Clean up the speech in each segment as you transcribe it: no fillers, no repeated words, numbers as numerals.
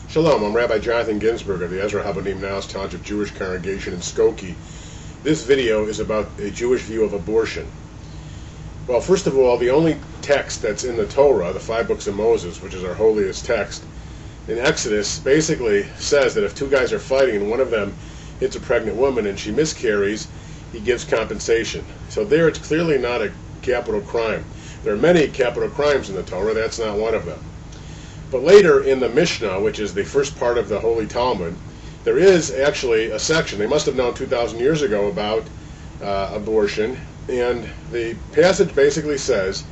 Shalom, I'm Rabbi Jonathan Ginsburg of the Ezra Habonim Niles Township Jewish Congregation in Skokie. This video is about a Jewish view of abortion. Well, first of all, the only text that's in the Torah, the 5 books of Moses, which is our holiest text, in Exodus, basically says that if two guys are fighting and one of them hits a pregnant woman and she miscarries, he gives compensation. So there it's clearly not a capital crime. There are many capital crimes in the Torah, that's not one of them. But later in the Mishnah, which is the first part of the Holy Talmud, there is actually a section, they must have known 2,000 years ago about abortion, and the passage basically says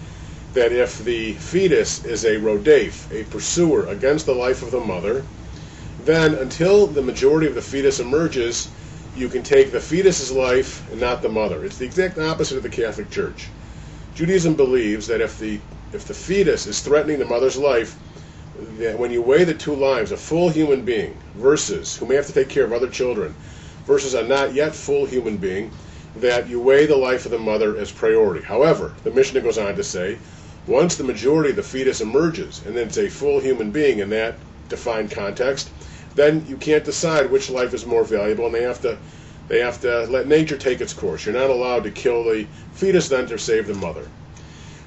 that if the fetus is a rodef, a pursuer against the life of the mother, then until the majority of the fetus emerges, you can take the fetus's life and not the mother. It's the exact opposite of the Catholic Church. Judaism believes that if the fetus is threatening the mother's life, that when you weigh the two lives, a full human being versus, who may have to take care of other children, versus a not yet full human being, that you weigh the life of the mother as priority. However, the Mishnah goes on to say, once the majority of the fetus emerges, and then it's a full human being in that defined context, then you can't decide which life is more valuable, and they have to let nature take its course. You're not allowed to kill the fetus then to save the mother.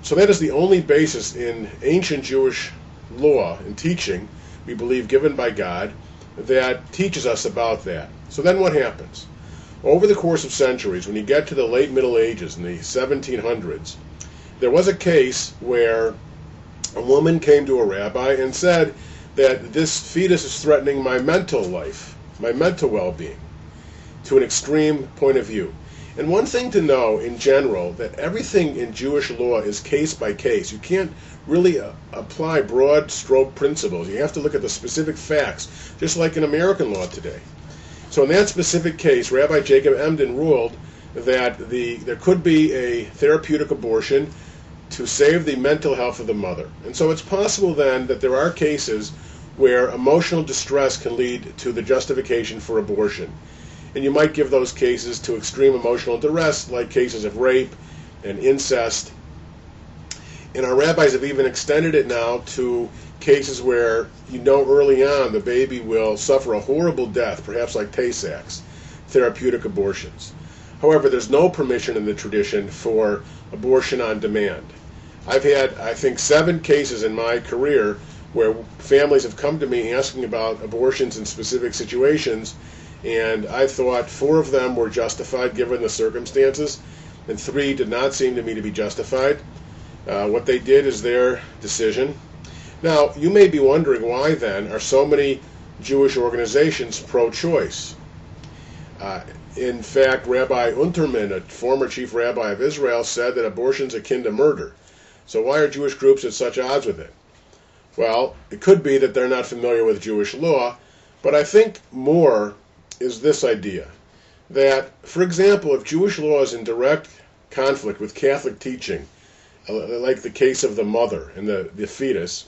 So that is the only basis in ancient Jewish law and teaching, we believe, given by God, that teaches us about that. So then what happens? Over the course of centuries, when you get to the late Middle Ages, in the 1700s, there was a case where a woman came to a rabbi and said that this fetus is threatening my mental life, my mental well-being, to an extreme point of view. And one thing to know in general, that everything in Jewish law is case by case. You can't really apply broad stroke principles. You have to look at the specific facts, just like in American law today. So in that specific case, Rabbi Jacob Emden ruled that there could be a therapeutic abortion to save the mental health of the mother. And so it's possible then that there are cases where emotional distress can lead to the justification for abortion. And you might give those cases to extreme emotional duress, like cases of rape and incest. And our rabbis have even extended it now to cases where you know early on the baby will suffer a horrible death, perhaps like Tay-Sachs, therapeutic abortions. However, there's no permission in the tradition for abortion on demand. I've had, I think, 7 cases in my career where families have come to me asking about abortions in specific situations, and I thought 4 of them were justified given the circumstances, and 3 did not seem to me to be justified. What they did is their decision. Now, you may be wondering why then are so many Jewish organizations pro-choice. In fact, Rabbi Unterman, a former chief rabbi of Israel, said that abortion is akin to murder. So why are Jewish groups at such odds with it? Well, it could be that they're not familiar with Jewish law, but I think more is this idea, that, for example, if Jewish law is in direct conflict with Catholic teaching, like the case of the mother and the fetus,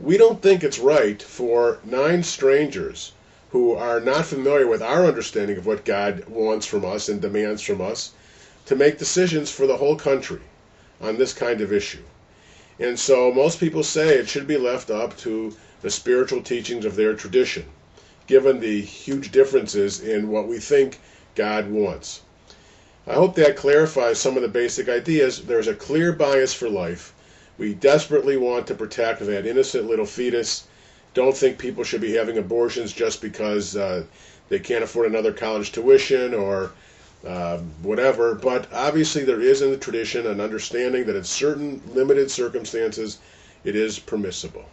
we don't think it's right for 9 strangers who are not familiar with our understanding of what God wants from us and demands from us to make decisions for the whole country on this kind of issue. And so most people say it should be left up to the spiritual teachings of their tradition, given the huge differences in what we think God wants. I hope that clarifies some of the basic ideas. There's a clear bias for life. We desperately want to protect that innocent little fetus. Don't think people should be having abortions just because they can't afford another college tuition or whatever. But obviously there is in the tradition an understanding that in certain limited circumstances it is permissible.